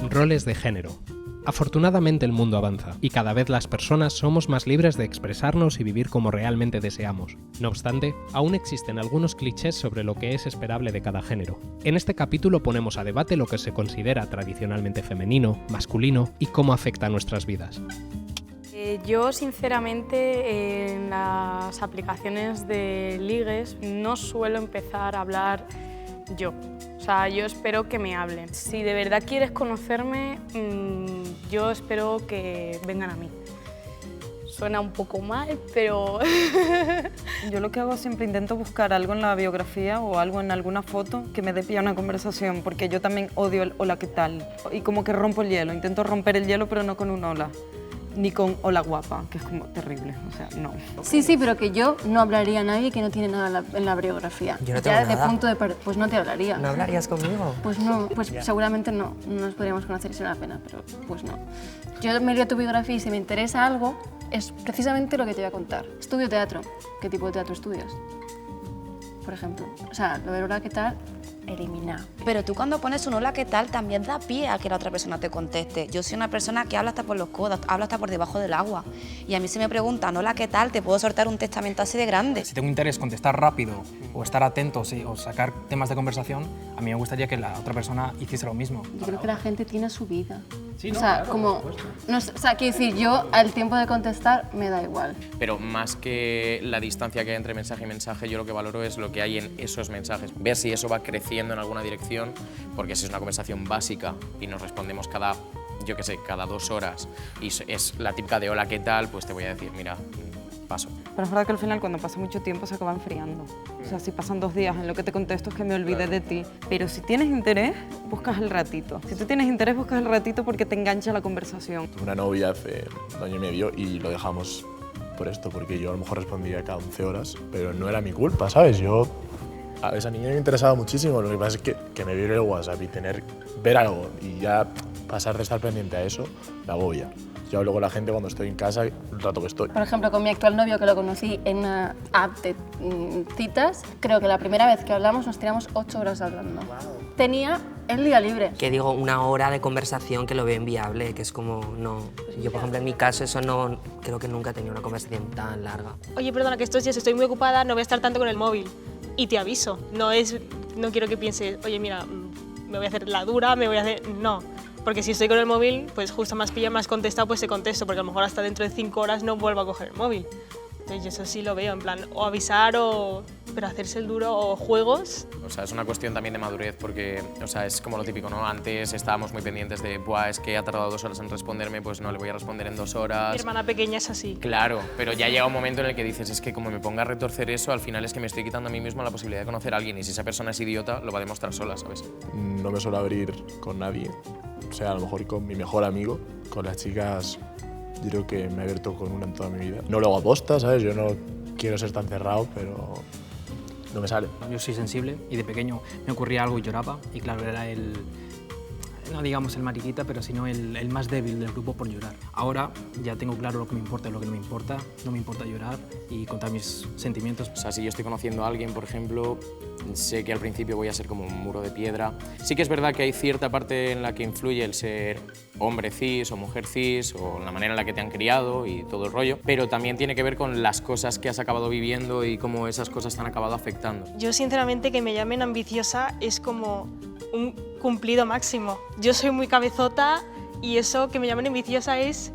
Roles de género. Afortunadamente el mundo avanza y cada vez las personas somos más libres de expresarnos y vivir como realmente deseamos. No obstante, aún existen algunos clichés sobre lo que es esperable de cada género. En este capítulo ponemos a debate lo que se considera tradicionalmente femenino, masculino y cómo afecta a nuestras vidas. Yo sinceramente en las aplicaciones de ligues no suelo empezar a hablar yo. O sea, yo espero que me hablen. Si de verdad quieres conocerme, yo espero que vengan a mí. Suena un poco mal, pero... Yo lo que hago siempre intento buscar algo en la biografía o algo en alguna foto que me dé pie a una conversación, porque yo también odio el hola, ¿qué tal? Y como que rompo el hielo, intento romper el hielo, pero no con un hola. Ni con hola guapa, que es como terrible, o sea, no. Sí, pero que yo no hablaría a nadie que no tiene nada en la biografía. Yo no tengo ya nada. de punto de pues no te hablaría. ¿No hablarías conmigo? Pues no, pues seguramente no nos podríamos conocer y será la pena, pero pues no. Yo me leo tu biografía y si me interesa algo, es precisamente lo que te voy a contar. Estudio teatro. ¿Qué tipo de teatro estudias? Por ejemplo. O sea, lo de hola, ¿qué tal? Elimina. Pero tú cuando pones un hola, ¿qué tal? También da pie a que la otra persona te conteste. Yo soy una persona que habla hasta por los codos, habla hasta por debajo del agua. Y a mí si me preguntan, hola, ¿qué tal? Te puedo soltar un testamento así de grande. Si tengo interés contestar rápido o estar atento o sacar temas de conversación, a mí me gustaría que la otra persona hiciese lo mismo. Yo creo que la gente tiene su vida. Sí, o sea, como... No, o sea, quiero decir, yo al tiempo de contestar me da igual. Pero más que la distancia que hay entre mensaje y mensaje, yo lo que valoro es lo que hay en esos mensajes. Ver si eso va creciendo en alguna dirección, porque si es una conversación básica y nos respondemos cada 2 horas y es la típica de hola, ¿qué tal? Pues te voy a decir, mira, paso. Pero es verdad que al final cuando pasa mucho tiempo se acaba enfriando. O sea, si pasan 2 días en lo que te contesto es que me olvidé de ti. Pero si tienes interés, buscas el ratito. Si tú tienes interés, buscas el ratito porque te engancha la conversación. Tuve una novia hace 1 año y medio y lo dejamos por esto, porque yo a lo mejor respondía cada 11 horas, pero no era mi culpa, ¿sabes? A esa niña me interesaba muchísimo, lo que pasa es que me viera el WhatsApp y ver algo y ya pasar de estar pendiente a eso, me agobia. Yo hablo con la gente cuando estoy en casa, el rato que estoy. Por ejemplo, con mi actual novio, que lo conocí en una app de citas, creo que la primera vez que hablamos nos tiramos 8 horas hablando. Wow. Tenía el día libre. Que digo, 1 hora de conversación que lo veo inviable, que es como, no... Yo, por ejemplo, en mi caso, eso no... Creo que nunca he tenido una conversación tan larga. Oye, perdona, que estos días estoy muy ocupada, no voy a estar tanto con el móvil. Y te aviso, no quiero que pienses, oye, mira, me voy a hacer la dura, me voy a hacer... No, porque si estoy con el móvil, pues justo más pilla, más contestado, pues te contesto, porque a lo mejor hasta dentro de 5 horas no vuelvo a coger el móvil. Entonces yo eso sí lo veo, en plan, o avisar pero hacerse el duro o juegos. O sea, es una cuestión también de madurez porque, o sea, es como lo típico, ¿no? Antes estábamos muy pendientes de, buah, es que ha tardado 2 horas en responderme, pues no le voy a responder en 2 horas. Mi hermana pequeña es así. Claro, pero ya llega un momento en el que dices, es que como me ponga a retorcer eso, al final es que me estoy quitando a mí mismo la posibilidad de conocer a alguien y si esa persona es idiota, lo va a demostrar sola, ¿sabes? No me suelo abrir con nadie, o sea, a lo mejor con mi mejor amigo, con las chicas... Yo creo que me he abierto con una en toda mi vida. No lo hago aposta, ¿sabes? Yo no quiero ser tan cerrado, pero no me sale. Yo soy sensible y de pequeño me ocurría algo y lloraba. Y claro, era no digamos el mariquita, pero sino el más débil del grupo por llorar. Ahora ya tengo claro lo que me importa y lo que no me importa. No me importa llorar y contar mis sentimientos. O sea, si yo estoy conociendo a alguien, por ejemplo, sé que al principio voy a ser como un muro de piedra. Sí que es verdad que hay cierta parte en la que influye el ser hombre cis o mujer cis o la manera en la que te han criado y todo el rollo, pero también tiene que ver con las cosas que has acabado viviendo y cómo esas cosas te han acabado afectando. Yo sinceramente que me llamen ambiciosa es como un cumplido máximo. Yo soy muy cabezota y eso que me llamen ambiciosa es,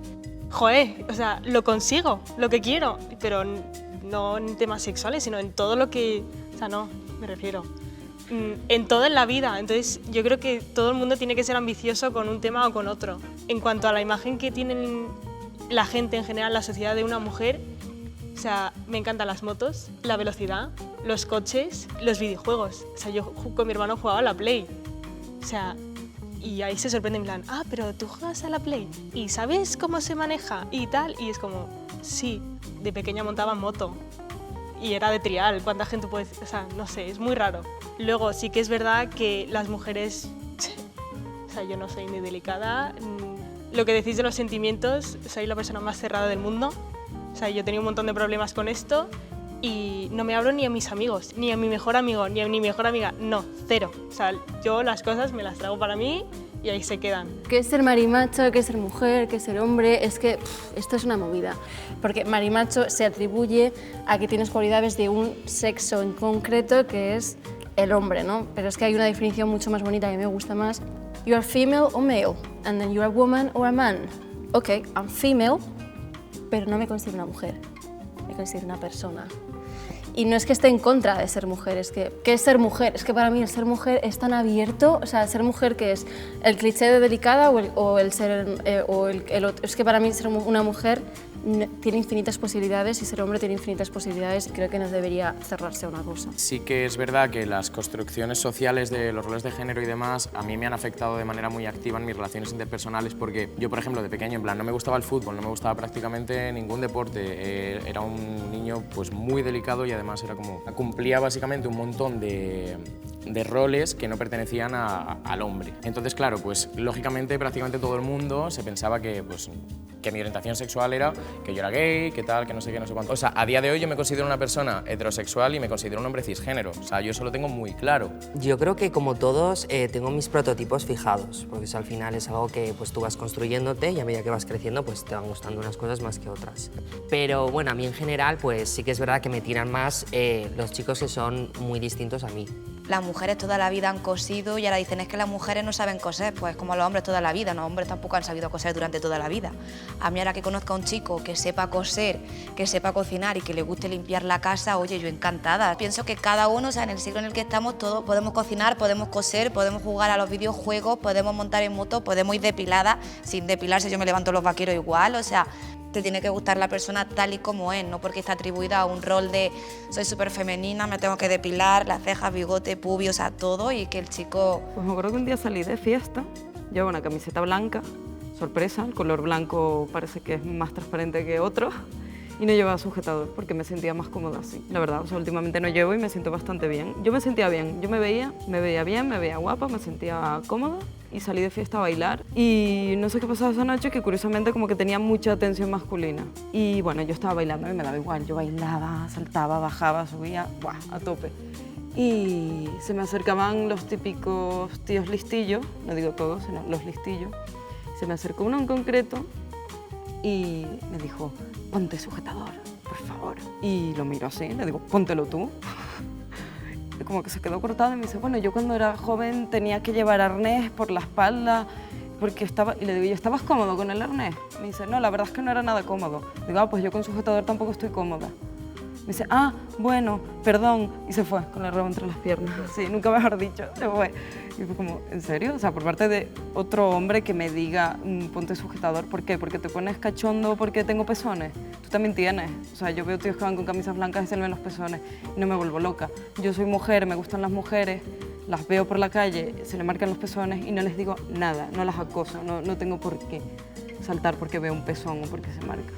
joder, o sea, lo consigo, lo que quiero, pero no en temas sexuales, sino en todo lo que, o sea, no, me refiero. En todo en la vida, entonces yo creo que todo el mundo tiene que ser ambicioso con un tema o con otro. En cuanto a la imagen que tienen la gente en general, la sociedad de una mujer, o sea, me encantan las motos, la velocidad, los coches, los videojuegos. O sea, yo con mi hermano jugaba a la Play, o sea, y ahí se sorprende en plan, pero tú juegas a la Play y ¿sabes cómo se maneja? Y tal, y es como, sí, de pequeña montaba moto. Y era de trial, ¿cuánta gente puede...? O sea, no sé, es muy raro. Luego sí que es verdad que las mujeres... O sea, yo no soy ni delicada. Lo que decís de los sentimientos, soy la persona más cerrada del mundo. O sea, yo he tenido un montón de problemas con esto y no me abro ni a mis amigos, ni a mi mejor amigo, ni a mi mejor amiga, no, cero. O sea, yo las cosas me las trago para mí y ahí se quedan. ¿Qué es ser marimacho? ¿Qué es ser mujer? ¿Qué es ser hombre? Es que esto es una movida. Porque marimacho se atribuye a que tienes cualidades de un sexo en concreto, que es el hombre, ¿no? Pero es que hay una definición mucho más bonita que me gusta más. You are female or male, and then you are a woman or a man. Ok, I'm female, pero no me considero una mujer, me considero una persona. Y no es que esté en contra de ser mujer, es que ¿qué es ser mujer? Es que para mí el ser mujer es tan abierto, o sea, ser mujer que es el cliché de delicada o el ser el otro. Es que para mí ser una mujer tiene infinitas posibilidades y ser hombre tiene infinitas posibilidades y creo que no debería cerrarse a una cosa. Sí que es verdad que las construcciones sociales de los roles de género y demás a mí me han afectado de manera muy activa en mis relaciones interpersonales porque yo, por ejemplo, de pequeño, en plan, no me gustaba el fútbol, no me gustaba prácticamente ningún deporte, era un niño pues muy delicado y además era como, cumplía básicamente un montón de roles que no pertenecían al hombre. Entonces, claro, pues lógicamente prácticamente todo el mundo se pensaba que mi orientación sexual era que yo era gay, que tal, que no sé qué, no sé cuánto. O sea, a día de hoy yo me considero una persona heterosexual y me considero un hombre cisgénero. O sea, yo eso lo tengo muy claro. Yo creo que como todos tengo mis prototipos fijados, porque eso al final es algo que pues, tú vas construyéndote y a medida que vas creciendo pues te van gustando unas cosas más que otras. Pero bueno, a mí en general pues sí que es verdad que me tiran más los chicos que son muy distintos a mí. Las mujeres toda la vida han cosido y ahora dicen es que las mujeres no saben coser, pues como los hombres toda la vida, los hombres tampoco han sabido coser durante toda la vida. A mí ahora que conozco a un chico que sepa coser, que sepa cocinar y que le guste limpiar la casa, oye, yo encantada. Pienso que cada uno, o sea, en el siglo en el que estamos, todos podemos cocinar, podemos coser, podemos jugar a los videojuegos, podemos montar en moto, podemos ir depiladas, sin depilarse yo me levanto los vaqueros igual, o sea, te tiene que gustar la persona tal y como es, no porque está atribuida a un rol de soy súper femenina, me tengo que depilar, las cejas, bigote, pubis, o sea, todo, y que el chico... Pues me acuerdo que un día salí de fiesta, llevaba una camiseta blanca, sorpresa, el color blanco parece que es más transparente que otro, y no llevaba sujetador porque me sentía más cómoda así. La verdad, o sea, últimamente no llevo y me siento bastante bien. Yo me sentía bien, yo me veía bien, me veía guapa, me sentía cómoda y salí de fiesta a bailar. Y no sé qué pasaba esa noche, que curiosamente como que tenía mucha atención masculina. Y bueno, yo estaba bailando y me daba igual, yo bailaba, saltaba, bajaba, subía, ¡buah!, a tope. Y se me acercaban los típicos tíos listillos, no digo todos, sino los listillos. Se me acercó uno en concreto y me dijo, ponte sujetador, por favor. Y lo miro así, le digo, póntelo tú. Y como que se quedó cortado y me dice, bueno, yo cuando era joven tenía que llevar arnés por la espalda, porque estaba... Y le digo, ¿y estabas cómodo con el arnés? Me dice, no, la verdad es que no era nada cómodo. Digo, pues yo con sujetador tampoco estoy cómoda. Me dice, bueno, perdón, y se fue con el rabo entre las piernas. Sí, nunca mejor dicho, se fue. Y fue como, ¿en serio? O sea, por parte de otro hombre que me diga, ponte sujetador, ¿por qué? ¿Porque te pones cachondo porque tengo pezones? Tú también tienes. O sea, yo veo tíos que van con camisas blancas y se le ven los pezones y no me vuelvo loca. Yo soy mujer, me gustan las mujeres, las veo por la calle, se le marcan los pezones y no les digo nada, no las acoso, no tengo por qué saltar porque veo un pezón o porque se marca.